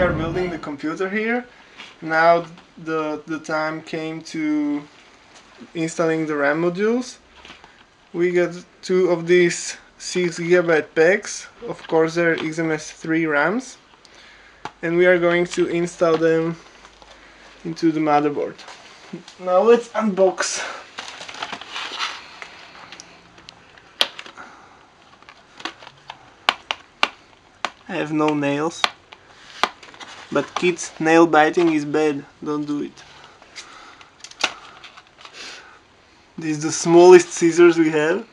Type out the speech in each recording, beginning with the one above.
we are building the computer here. Now the time came to installing the RAM modules. We got 2 of these 6GB packs of Corsair XMS3 RAMs, and we are going to install them into the motherboard. Now let's unbox. I have no nails, but kids, nail biting is bad, don't do it. This is the smallest scissors we have.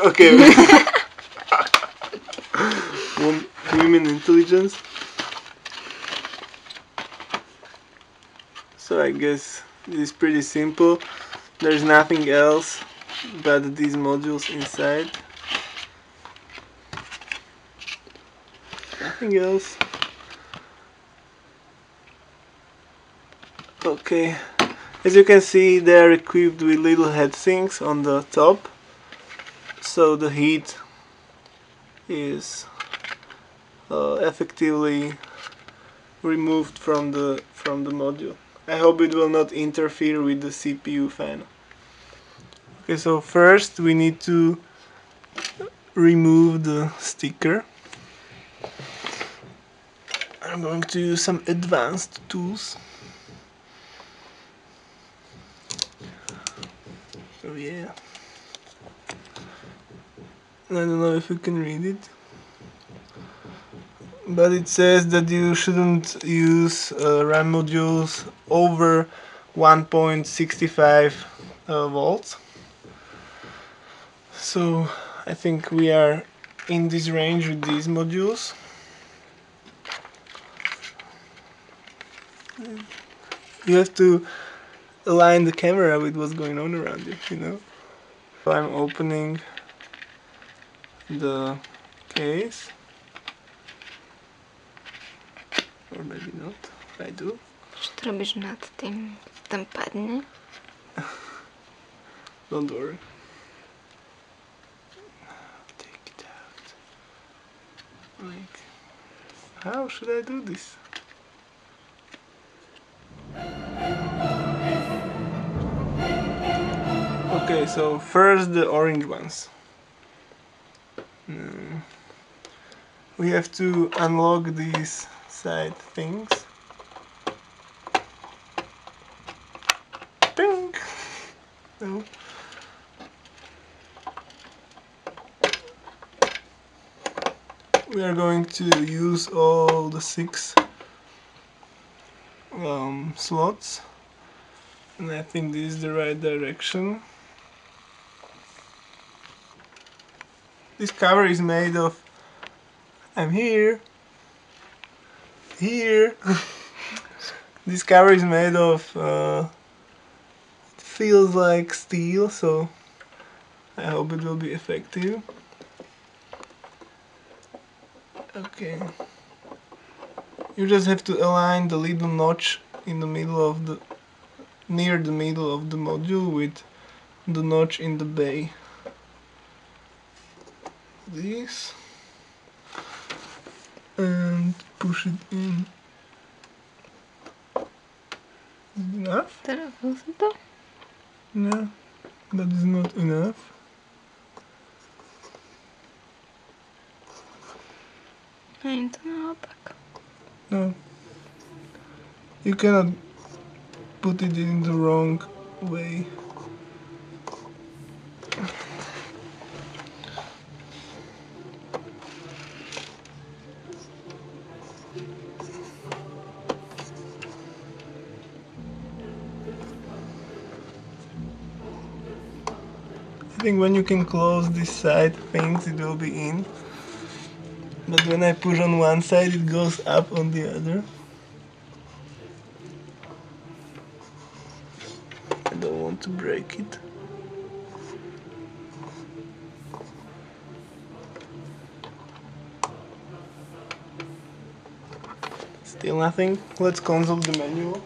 Okay. Human intelligence. So I guess this is pretty simple. There's nothing else but these modules inside. Nothing else. Okay, as you can see, they are equipped with little heat sinks on the top, so the heat is effectively removed from the module. I hope it will not interfere with the CPU fan. Okay, so first we need to remove the sticker. I'm going to use some advanced tools. Oh yeah. I don't know if you can read it, but it says that you shouldn't use RAM modules over 1.65 volts. So I think we are in this range with these modules. You have to align the camera with what's going on around you, you know. So I'm opening the case, or maybe not. I do. Co robisz nad tym? Tam padnie? Don't worry. Take it out. Like, how should I do this? Okay, so first the orange ones. We have to unlock these side things. Ding! No. We are going to use all the 6 slots, and I think this is the right direction. This cover is made of, I'm here. This cover is made of, it feels like steel, so I hope it will be effective. Okay. You just have to align the little notch in the middle of the, near the middle of the module with the notch in the bay. This. And push it in. Is it enough? No, that is not enough. No. You cannot put it in the wrong way. I think when you can close this side things, it will be in. But when I push on one side, it goes up on the other. I don't want to break it. Still nothing. Let's consult the manual.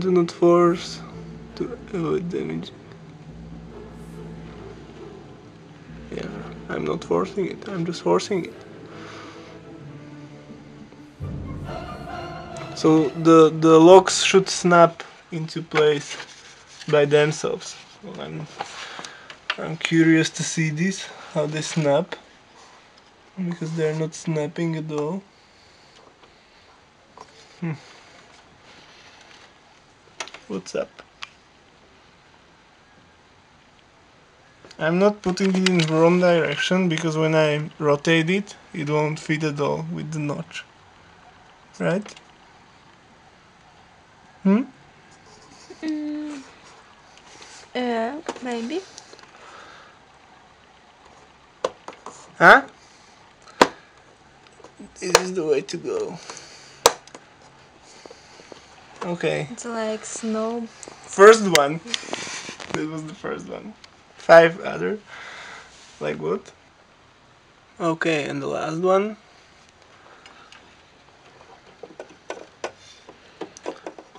Do not force to avoid damage. Yeah, I'm not forcing it, I'm just forcing it. So the locks should snap into place by themselves. Well, I'm curious to see this, how they snap, because they're not snapping at all. What's up? I'm not putting it in the wrong direction because when I rotate it, it won't fit at all with the notch. Right? Yeah, maybe. Huh? This is the way to go. Okay. It's like snow. First one. That was the first one. 5 other. Like what? Okay, and the last one.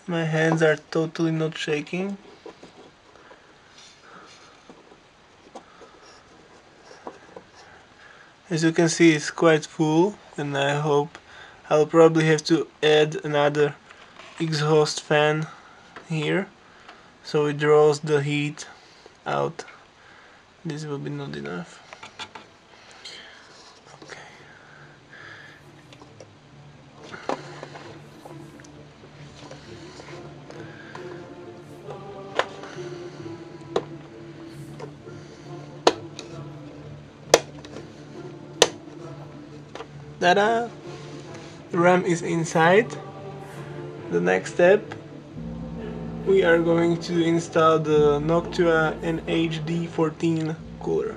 My hands are totally not shaking. As you can see, it's quite full, and I hope I'll probably have to add another exhaust fan here so it draws the heat out. This will be not enough. Okay. Ta-da! The RAM is inside. The next step, we are going to install the Noctua NHD14 cooler.